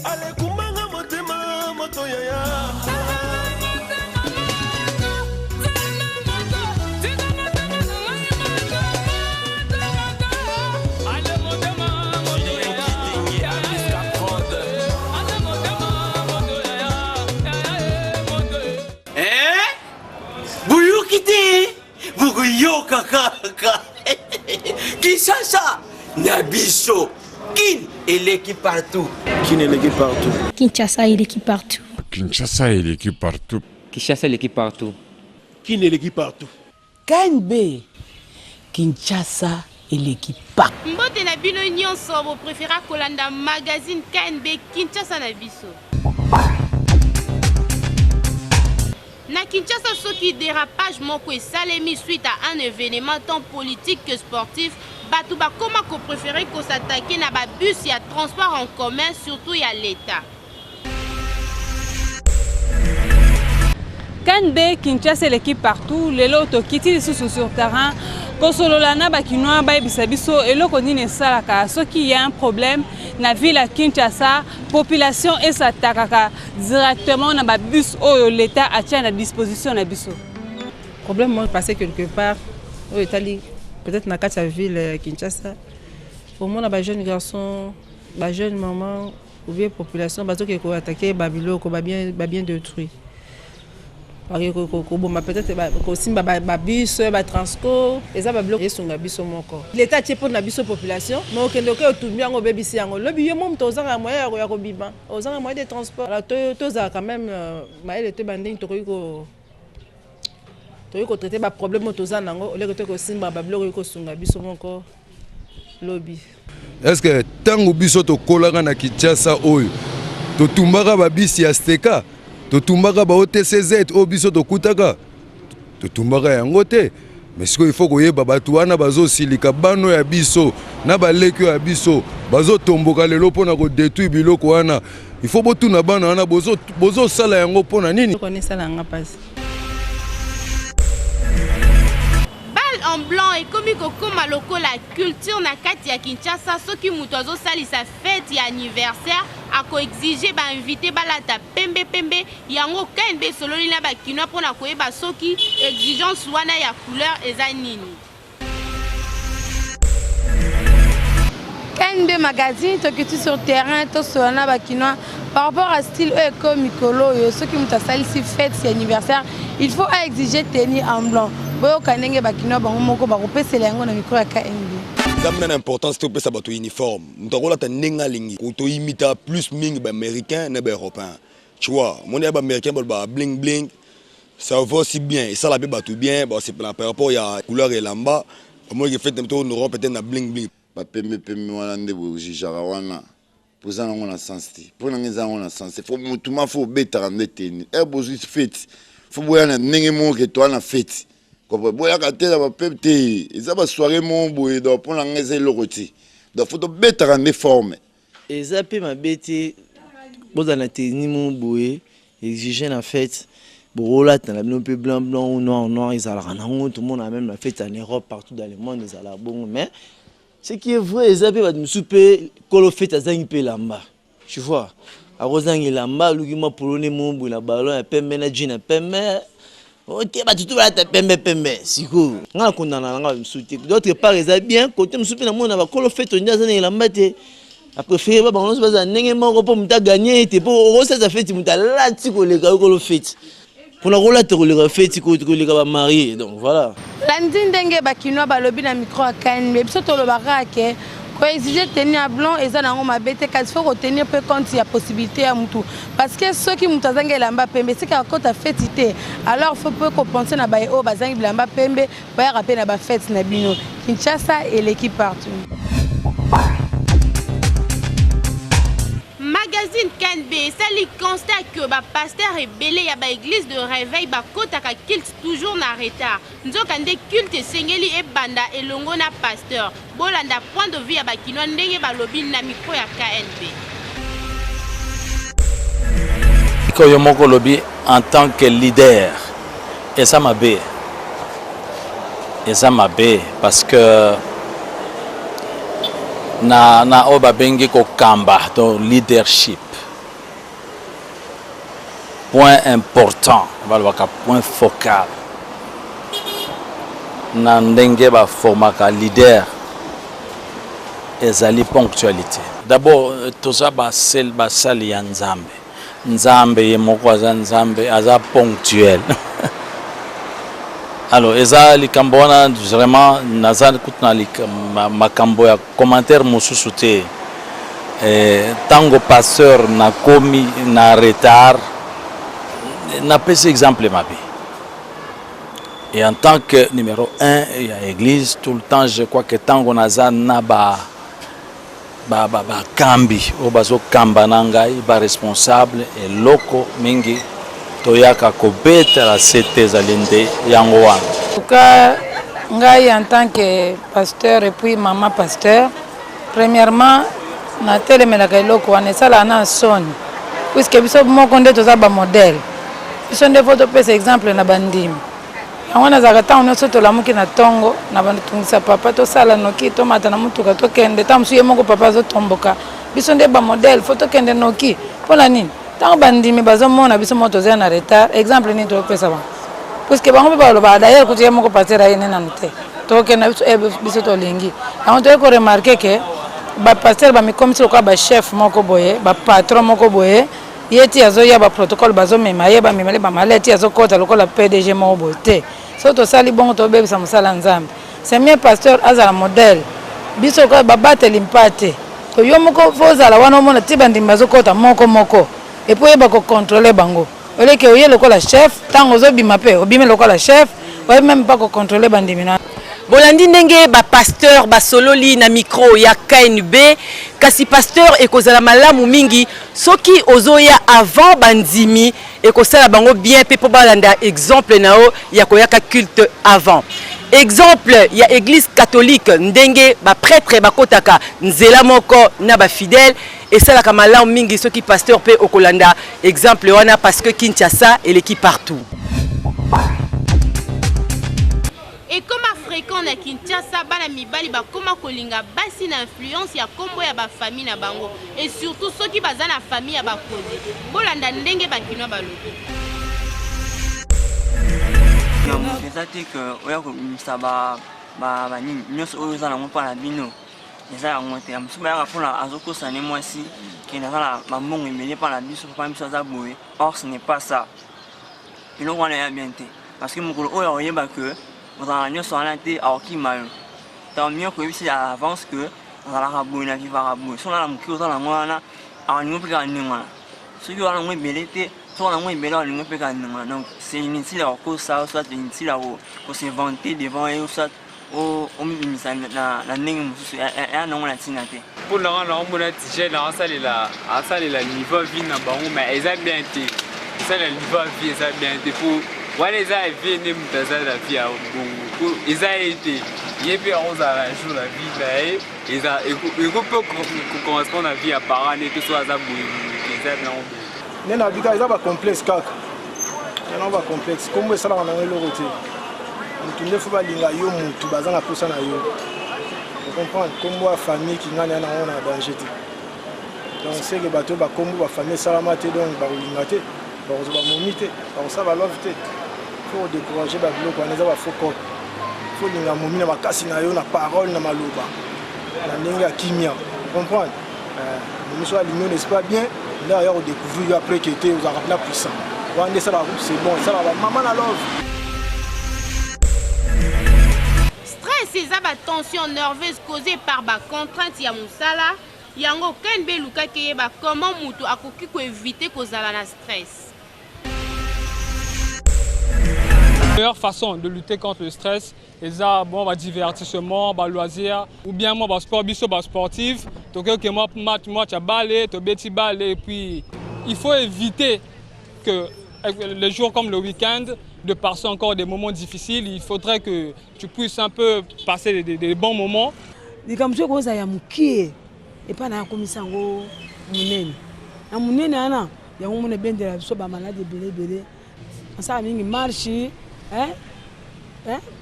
Ale kumanga motema moto yaya. Yo kaka Kinshasa Nabiso Kin et l'équipe partout. Kin et l'équipe partout. Kinshasa et l'équipe partout. Kinshasa et l'équipe partout. Kinshasa et l'équipe partout. Kin et l'équipe partout. KNB Kinshasa et l'équipe partout. Mbote na bino nyonso vous préférez kolanda magazine KNB Kinshasa na biso. Na Kinshasa, ce qui dérapage moko et salemi suite à un événement tant politique que sportif, Batouba comment qu'on préférait qu'on s'attaque na ba bus et à transport en commun, surtout y a l'État. KNB Kinshasa l'équipe partout, les lots qui sont sur terrain. Kosololana bakinoa ba bisabiso eloko nini salaka soki y a un problème na ville à Kinshasa population et s'attaquera directement na ba bus oyo l'état a tient à disposition na biso. Problème moi passer quelque part au Italie peut-être na kati ville Kinshasa pour moi na ba jeune garçon ba jeune maman ou bien population bazo qui ko attaquer babilo ko ba bien détruit. Peut-être aussi bus, transco, et ça va bloquer son biso moko. L'État tient pour la biso population, mais au Kenya tout bien au bébé si le billet même tous ans à moyen à Robiban, aux ans à moyen de transport. Alors tous quand même, maël était banding toriko traiter ba problème tous ans nango, le que simba bablo ko sunga biso moko lobby. Est-ce que tant au biso to kolanga na Kinshasa oyo, to tumbaka ba bisi ya steka? To tumbaka ba OTCZ o biso to kutaka to tumbaka yango te mais ce qu'il faut koyeba batu wana bazo silika bano ya biso na baleki ya biso bazo tomboka lelo pona ko détruire biloko wana il faut botuna bana wana bozo sala yango pona nini connaître la ngapasi en blanc et comme kokoma loko la culture na kati ya Kinshasa soki muto azo sali sa fête ya anniversaire ako exiger ba invité balata pembe yango KNB sololi na ba kino pona koyeba soki exigence wana ya couleur eza nini. KNB magazine tokiti sur terrain to solana ba kino par rapport à style comme Mikolo yo soki muto sali si fête si anniversaire il faut exiger tenir en blanc. Boyo kanenge bakino bango moko bakopesela yango na micro ya KNB. Zamna na importance to pesa bato uniforme. Ntakola ta nenga lingi. Ko imita plus ming ba américain na ba européen. Tu vois, mon ba américain ba bling bling. Ça va aussi bien et ça la ba tout bien, bah c'est par rapport ya couleur et lamba. Moi qui fait un Europe peut-être na bling bling. Ba pembe wana ndebo jijara wana. Poza na ngona sensibilité. Pour na ngeza ngona sensibilité. Faut mutuma faut beta ndeteni. E bozu fête. Faut boya na nenge mo ke to na fête. Boya katela ba pepte eza ba soirée mon boye do pour la ngeze lokoti do photo betara ne forme eza pe mabete boza na teni mon boye exiger na fête bola ta na peu blanc ou noir ils ala na tout le monde a même la fête en Europe partout dans le monde ils ala bon mais ce qui est vrai eza pe ba msupe kolo fête azangi pe lamba tu vois a rozangi lamba lugima polone mon boye la ballon ya pembe na jean pembe. Ok, bah tu te vas te pembe, siko. Nga kondana nga msuti. D'autre part, ils a bien côté msuti na mona ba kolo fait on a zana lambate. A préféré ba on se basa nenge moko po muta gagner te po o ça fait muta lati ko le kolo fait. Pour la rola te le fait ko le ba marié. Donc voilà. Landindenge ba kinwa ba lobi na micro KNB biso to lo barake. Quand exiger tenir blanc et ça n'a pas bête qu'il faut retenir peu quand il y a possibilité à mutu parce que ceux qui mutazanga lamba pembe c'est qu'à côté à fêtité alors faut peu compenser na bae o bazangi lamba pembe ba rappeler na ba fête na bino Kinshasa et l'équipe partout. Magazine KNB, ça lui constate que ba pasteur est belé ya ba église de réveil ba kota ka culte toujours na retard. Nzoka nde culte sengeli e banda elongo na pasteur. Bolanda point de vue ya ba kino ndenge ba lobi na micro ya KNB. Ko yo moko lobi en tant que leader et ça m'a bé. Et ça m'a bé parce que na oba bengi ko kamba to leadership point important, balobaka point focal. Na ndenge ba formaka leader ezali ponctualité. D'abord toza basali ya Nzambe. Nzambe ye moko aza Nzambe aza ponctuel. Alors eza likambo wana vraiment naza kutuna makambo ya commentaire mosusu te. Tango pasteur na komi na retard na pesi exemple mabe. Et en tant que numéro 1 il y a l'église tout le temps je crois que tango naza na ba kambi obazo kamba nangai ba responsable et loko mingi toyaka kobeta la CT zalinde yango wana. En tout cas ngai en tant que pasteur et puis maman pasteur premièrement na telemelaka eloko wana esala na soni puisque biso moko nde toza ba modèle biso nde foto pesa exemple na bandimi yango nazalaka ntango nyonso tolamuki na ntongo na banditungisa papa tosala noki tomata na mutuka tokende ntango mosusu ye moko papa azotomboka biso nde ba modèle fo tokende noki mpona nini ntango bandimi bazomona biso moko tozala na retard exemple nini topesa bango puisque bango mpe balobaka d'ailleurs kuti ye moko paster ayene nanu te tokende biso tolingi yango toye koremarke ke bapaster bamikomisi lokola bachef moko boye bapatron moko boye ye ti azoya baprotocole bazomema ye bamemele bamale ti azokota lokola PDG moko boye te so tosali bongo tobebisa mosala Nzambe c'est mieux pasteur azala modèle biso lokola babateli mpa te to yo moko fo ozala wana omona ti bandimi bazokota moko et puis oyeba kocontrole bango oleke oye lokola chef ntango ozobima mpe obime lokola chef oye même pas kocontrole bandimi na bolandi ndenge bapasteur basololi na micro ya KNB kasi pasteur ekozala malamu mingi soki ozoya avant bandimi ekosala bango bien mpe mpo balanda exemple na o ya koyaka culte avant exemple ya église catholique ndenge baprêtre bakotaka nzela moko na bafidèle esalaka malamu mingi soki pasteur mpe okolanda exemple wana parce que Kinshasa eleki partout. Et comme fréquent na Kinshasa bana mibali bakoma kolinga basi na influence ya kombo ya ba famille na bango et surtout ceux qui baza na famille ya bakonzi bolanda ndenge bakino balobi ya mfezati que oya ko msaba ba nini nyoso oyo za na mo pa na bino eza ya ngote amsuba ya pona azoko sa ne mwasi qui na la mamongo imeli pa na biso pa miso za boye or ce n'est pas ça il on ya bien te parce que mukolo oya oyeba que vous en avez sur la tête à qui mal tant mieux que si avance que on a la rabouille na vivre rabouille sur la mouki dans la moana à nous plus qu'à nous ce qui va nous belleter sur la moins belle nous plus qu'à nous donc c'est inutile à cause ça soit inutile à pour se vanter devant et soit au ministère la ningue et non la tinate pour le rendre on a tigé là ça la niveau vie na bango mais ils aiment bien été ça le niveau vie ça bien été pour voilà les a été mutaza la vie à bongo ils a été et puis on a la jour la vie là ils a et peut correspondre à vie à parents et tout ça ça ils a non mais na bika ils a pas complexe kaka ils n'ont pas complexe comme ça là on a le roté mutu ndefu balinga yo mutu baza na posa na yo vous comprenez comme moi famille qui ngana na on a danger donc c'est que bateau ba comme ba famille salama te donc ba linga te ba zo ba momite ba ça va love te faut décourager ba biloko wana za ba foko faut linga momina makasi na yo na parole na maloba na ndenge kimia vous comprenez nous soit l'union n'est pas bien là ailleurs découvrir après que était aux arabes puissant wande ça la route c'est bon ça va maman na love stress eza ba tension nerveuse causée par ba contrainte ya musala yango KNB luka keyeba comment mutu akoki ko éviter kozala na stress. La meilleure façon de lutter contre le stress, c'est bon, divertissement, loisir, ou bien moi, sport, sportif, donc moi, match à balai, petit balai, et puis il faut éviter que les jours comme le week-end, de passer encore des moments difficiles, il faudrait que tu puisses un peu passer des bons moments. Et comme ça, il y a et pas na komisa ngo munene na munene ana ya ngo mona bendela biso ba malade belé ça mingi marche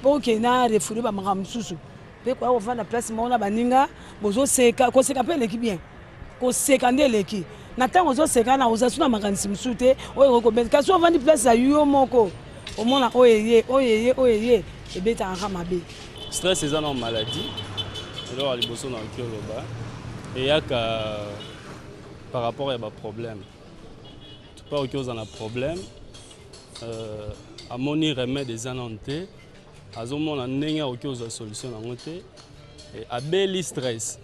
pour que na refoulé ba makam susu pe kwa ofanda place mona baninga bozo seka ko seka pe leki bien ko seka ndé leki na ntango ozoseka na ozasu na makanisi mosusu te oyo okobeta kasi ovandi place ya yo moko omona oyeye ebetaka mabe. Stress eza na maladie eloko ya liboso na oki oloba eyaka par rapport ya baproblème tupa oki oza na problème amoni remède eza nano te azomona ndenge akoki ozwa solution nango te abeli stress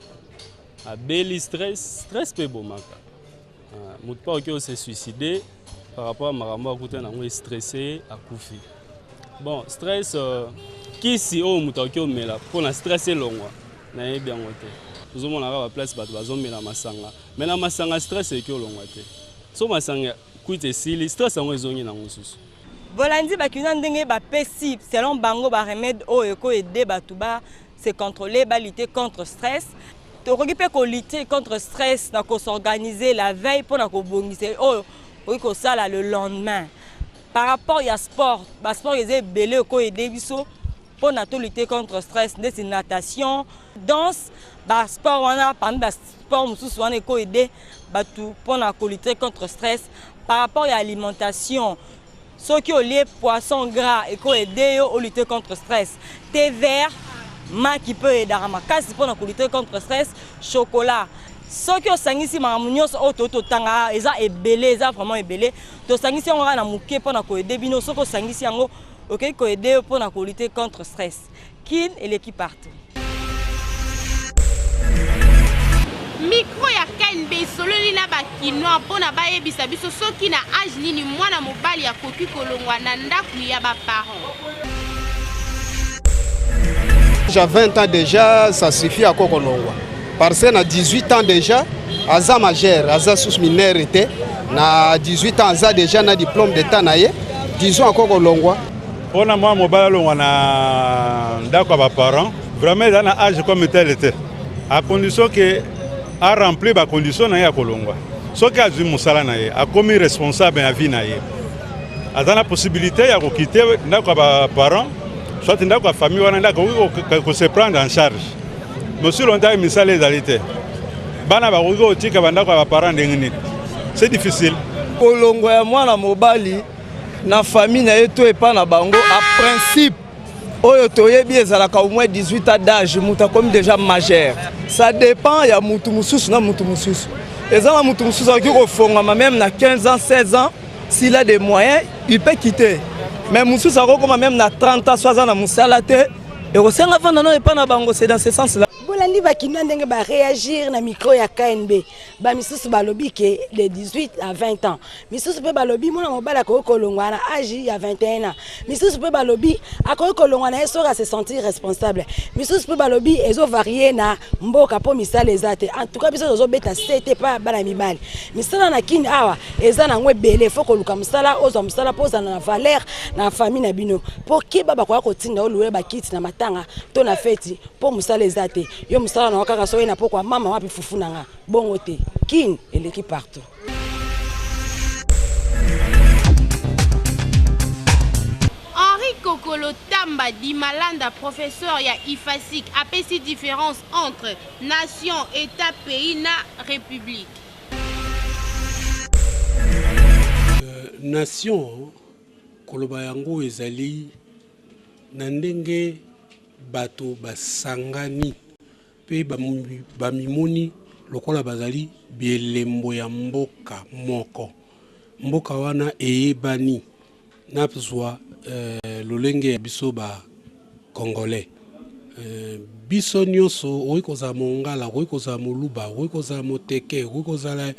stress mpe ebomaka moto mpe akoki ose suicide par rapport à makambo akuta nango estressé akufi. Bon stress kisi oyo moto akoki omela mpona stress elongwa nayebi yango te tozomonaka baplace bato bazomela masanga me na masanga stress eki olongwa te so masanga kuita esili stress yango ezongi nango mosusu. bolandi bakina ndenge bapesi selon bango baremède oyo ekoyede bato se contrôler lutter contre stress tokoki mpe kolutter contre stress na kosorganiser la veille mpona kobongisa oyo okoki kosala le lendemain. Par rapport ya sport basport eza ebele ekoyede biso mpona tolutter contre stress ndeti natation danse basport wana parmi basport mosusu wana ekoyede bato mpona kolutter contre stress. Par rapport à l'alimentation, ceux qui ont lié poisson gras et qui aident à lutter contre le stress, thé vert, qui peut aider à lutter contre le stress, chocolat. Ceux qui ont sangisi mamunios autotanga, ils ont ébélé, ils ont vraiment ébélé. To sangisi on a na muke pour na ko aider bino, ceux qui sangisi yango, OK, ko aider pour na ko lutter contre le stress. Kin et l'équipe partout. Micro ya KNB sololi na bakinoa mpona bayebisa biso soki na age nini mwana mobali ya koki kolongwa na ndaku ya baparents. J'ai 20 ans déjà, ça suffit à kolongwa. Parce que na 18 ans déjà, aza majeur, aza sous mineur était na 18 ans aza déjà na diplôme d'état na ye, 10 ans kolongwa. Pona mwa mobali longwa na ndaku ya baparents, vraiment dans âge comme tel était. À condition que a rempli ba condition na ya kolongwa soki azwi musala na ye akomi responsable ya vie na ye azana possibilité ya kokite ndako ba parents soit ndako ya famille wana ndako ko se prendre en charge monsieur longtemps misala ezali te bana ba koki otika bandako ba parents ndenge c'est difficile kolongwa ya mwana mobali na famille na ye to epa na bango a principe oyo toyebi ezalaka au moins 18 ans d'âge muta comme déjà majeur. Ça dépend ya mutu mususu na mutu mususu. Ezala mutu mususu qui refongama même na 15 ans 16 ans s'il a des moyens il peut quitter. Mais mususu akoma même na 30 ans 60 ans na musala te et osenga vanda no epa na bango c'est dans ce sens là. Bolandi bakina ndenge ba réagir na micro ya KNB ba misusu balobi ke de 18 à 20 ans misusu pe balobi mona mobala ko kolongwa na âge ya 21 ans misusu pe balobi akoki kolongwa na esora se sentir responsable misusu pe balobi ezo varier na mboka po misala ezate en tout cas biso zo beta sete pa bana mibali misala na kini awa eza na ngwe bele foko luka musala ozo musala poza na valeur na famille na bino po ki baba kwa ko tinda oluwe ba kiti na matanga to na feti po musala ezate yo musala na wakaka soye na pokwa mama wapi fufu nanga bongo te kin et l'équipe partout. Henri Kokolo Tamba di Malanda, professeur ya IFASIC, apesi différence entre nation, état, pays na république. Nation koloba yango ezali na ndenge bato basangani pe bamimoni lokola bazali bielembo ya mboka moko mboka wana eyebani napzwa lolenge ya biso ba congolais biso nyonso oyi kozala mongala oyi kozala moluba oyi kozala moteke oyi kozala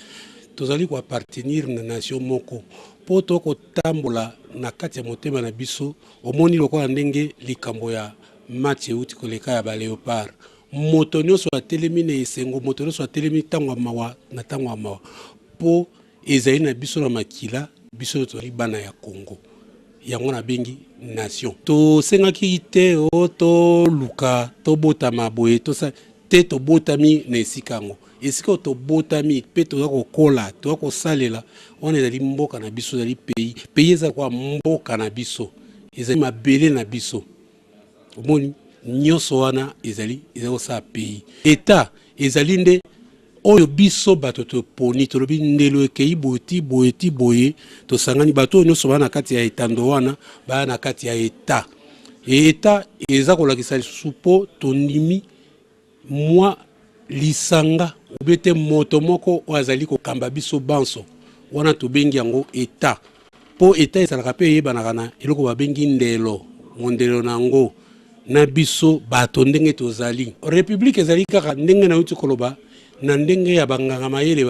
tozali koappartenir na nation moko po tokotambola na kati ya motema na biso omoni lokola ndenge likambo ya match euti koleka ya baleopard moto nyonso atelemi na esengo moto nyonso atelemi ntango ya mawa na ntango ya mawa po ezali na biso na makila biso tozali bana ya Congo yango na bengi nation tosengaki te o toluka tobotama boye te tobotami na esika yango esika tobotami mpe toza kokola toza kosalela wana ezali mboka na biso ezali pays eza kwa mboka na biso ezali mabele na biso omoni nyonso wana ezali kosala pays état ezali nde oyo biso bato toponi tolobi ndelo ekei boeti boye tosangani bato nyonso bana na kati ya etando wana bana na kati ya eta eta eza kolakisa lisusu mpo tondimi mwa lisanga ubete moto moko oyo azali kokamba biso banso wana tobengi yango eta po eta ezalaka mpe eyebanaka na eloko babengi ndelo mondelo nango na biso bato ndenge tozali république ezali kaka ndenge na uti koloba na ndenge ya banganga mayele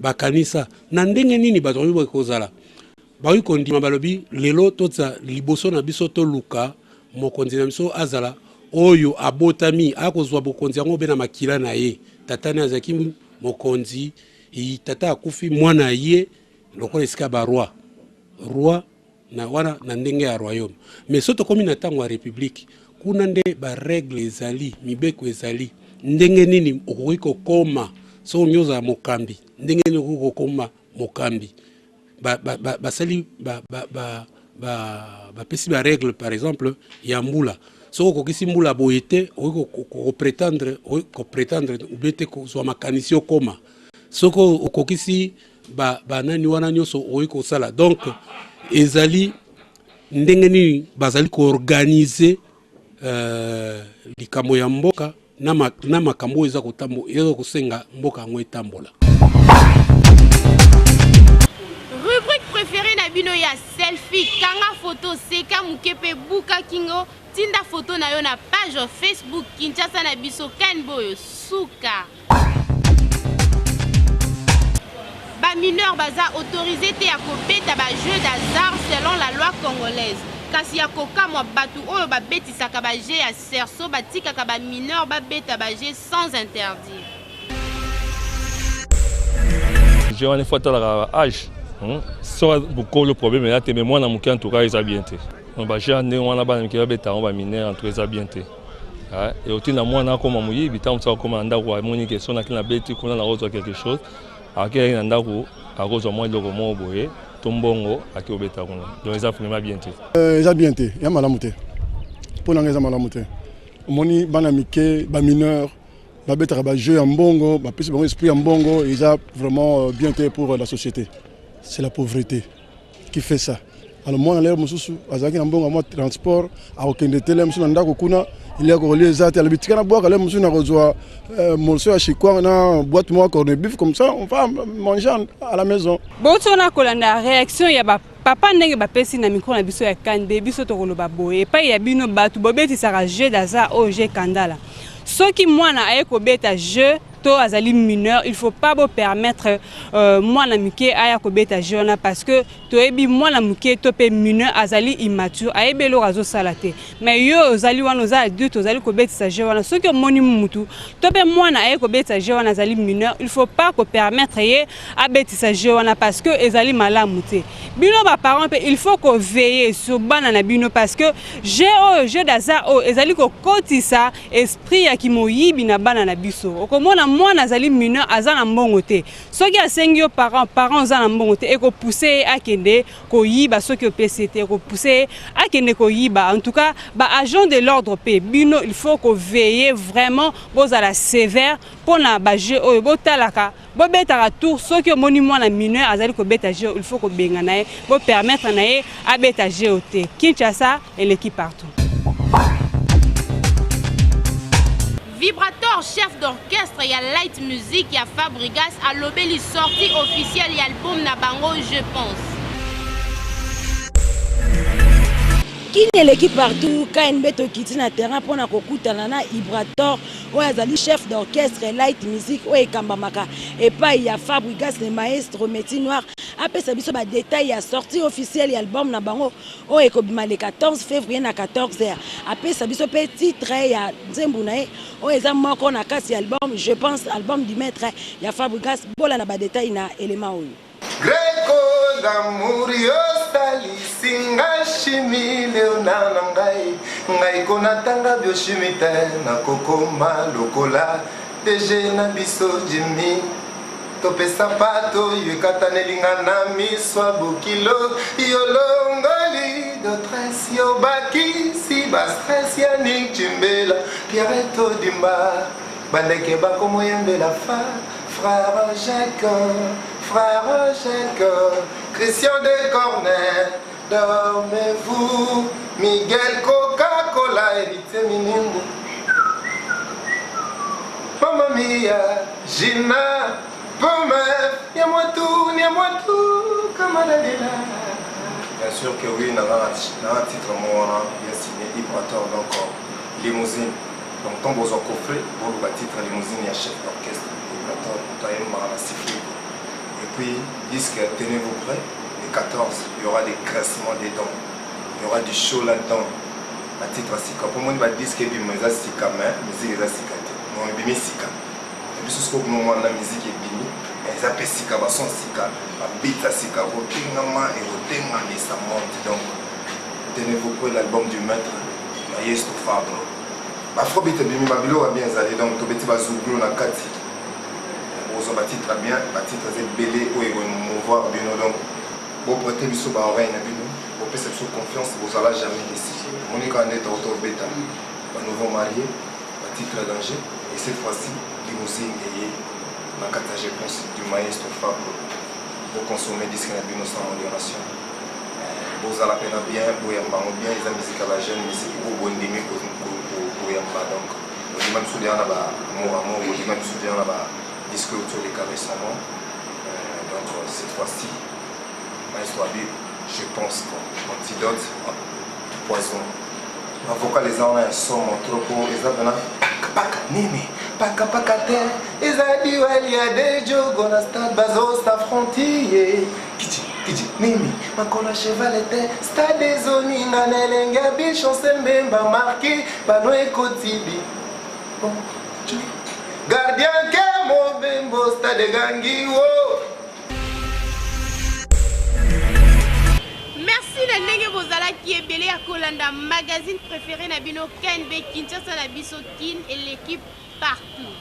bakanisa na ndenge nini bato oyo kozala bayi kondima balobi lelo totsa liboso na biso toluka mokonzi na biso azala oyo abotami akozwa bokonzi yango be na makila na ye tatane azaki mokonzi tata akufi mwana ye lokola esika ba roi na wana na ndenge ya royaume mais soto komi na tango ya république kuna nde ba règle ezali mibeko ezali ndenge nini okoki kokoma so nyoza ya mokambi ndenge nini okoki kokoma mokambi basali bapesi ba règle par exemple ya mbula so okokisi mbula boye te okoki koprétendre ubete kozwa makanisi okoma soko okokisi banani wana nyonso okoki kosala donc ezali ndenge nini bazali koorganize likambo ya mboka na makambo eza kosenga mboka yango etambola. Rubrique préférée na bino ya selfie kanga photo seka mukepe buka kingo tinda photo na yo na page Facebook Kinshasa na biso Kanboyo suka. Ba mineur baza autorisé te ya kobeta ba jeu d'hasard selon la loi congolaise. Kasi ya kokamwa batu oyo babetisaka ba jeu ya cerceau batikaka ba mineur babeta ba jeu sans interdire. Je wana fois la âge. So beaucoup le problème là te mais moi na muki en tout cas ils bien te. On ba jeu ndenge wana ba muki babeta on ba mineur en tout cas bien te. Et au tina moi na koma muyi bitam so koma ndako wa moni ke so na kina beti kuna na rozo quelque chose. Akei na ndako akozo moi loko mo boye tombongo aki obeta kuna. Donc ils a vraiment bien te. Ils a bien te. Ya malamu te. Pour na ngeza malamu te. Moni bana mike ba mineur ba beta ba jeu en bongo, ba pesi bon esprit en bongo, ils a vraiment bien te pour la société. C'est la pauvreté qui fait ça. Alors moi na leo mususu azaki na mbongo moi transport a okende tele musu na ndako kuna il est relié zate à l'habitat na boire le musu na kozwa morceau à chikwa na boîte moi corne bif comme ça on va manger à la maison. Boto na kolanda réaction ya ba papa ndenge ba pesi na micro na biso ya Kande biso to koloba boye pa ya bino batu bobeti saka jeu d'hasard au jeu kandala. Soki mwana aye kobeta jeu to azali mineur, il faut pas permettre moi na muke aya kobeta jeune parce que to ebi moi na muke to pe mineur azali immature ayebelo razo salate mais yo azali wana za adulte azali kobeta sa jeune wana soki moni mutu to pe moi na aye kobeta jeune azali mineur, il faut pas permettre ye abeti sa jeune wana parce que ezali malamu te bino ba parents il faut ko veiller sur bana na bino parce que jeu d'hasard ezali ko kotisa esprit ya kimoyibi na bana na biso okomona moi nazali mineur azana mbongo te soki asengi yo parents za na mbongo te eko pousser akende ko yiba soki o PCT ko pousser akende ko yiba en tout cas ba agent de l'ordre pe bino il faut ko veiller vraiment bozala sévère pona ba jeu oyo botalaka bobetaka tour soki omoni mwana mineur azali ko beta jeu il faut ko benga nae bo permettre nae abeta jeu te Kinshasa et l'équipe partout. Vibrator, chef d'orchestre, il y a Light Music, il y a Fabrigas, à l'obéli sortie officielle, il y a l'album Nabango, je pense. Qui est l'équipe partout quand une bête qui tient terrain pour na kokuta na Vibrator, ou azali chef d'orchestre Light Music, ou Kambamaka, et pas il y a Fabrigas le maestro métier noir. Après ça biso ba détail il y a sortie officielle il y a l'album Nabango, ou ekobima le 14 février na 14h. Après ça biso petit trait il y a Nzembunae, ou eza moko na kasi album, je pense album du maître, il y a Fabrigas bola na ba détail na élément oyo. Greco d'amour yosali singa chimi leonana ngai kona tanga biochimite na kokoma lokola deje na biso jimi topesa pato yekatanelingana na miswa bokilo yolongoli de tres yobaki si ba stress ya nik chimbela Pierreto dimba bandeke bakomoyembe la frère Jacques, Christian de Cornet, dormez-vous, Miguel Coca-Cola, héritier Minimbo, Mamma mia, Gina, Pomme, niamoi tout, Kamadalila. Bien sûr que oui, dans un titre moi, bien signé, Vibrator, donc limousine. Donc, quand vous en coffrez, vous avez titre limousine, il y a chef d'orchestre, Vibrator, et puis, disque, tenez-vous prêts, les 14, il y aura des graissements des dents, il y aura du chaud là-dedans, à titre sika. Pour moi, il disque, il y a sika, mais musique est sika. Non, il y a sika. Et puis, ce que nous avons la musique est bini, ils appellent sika, son sika, beat à sika, rotingama et rotingama, et ça monte. Donc, tenez-vous prêts, l'album du maître, Maïs Fabre. Afrobeat bimi babilo va bien aller donc to beti bazuglo na kati ozo batite bien batite c'est belé ou ils mouvoir bien donc bon prêter biso ba oreille na bino pour faire cette confiance vous allez jamais ici Monique en est auto bêta un nouveau marié batite danger et cette fois-ci limousine et na kata je pense du maestro Fabio pour consommer disque na bino sans modération vous allez peine bien pour y avoir bien les musique à la jeune musique pour bon demi pour donc on même soudé là bas amour on même soudé là bas disque autour des récemment donc cette fois-ci ma histoire je pense qu'antidote poison avocat les gens un son trop les abana paka nini paka terre ils a dit il y a des jogos na stade bazo s'affronter Kiji, Nimi, Makola chevalete, stade des zones, Nanelenga, Bichon Sembemba, marqué, Bano et Kotibi. Bon, gardien Kemo Bembo, stade Gangiwo. Merci de Nenge Bozala qui est belé à Kolanda, magazine préféré Nabino KNB, Kinshasa, Nabiso Kin et l'équipe partout.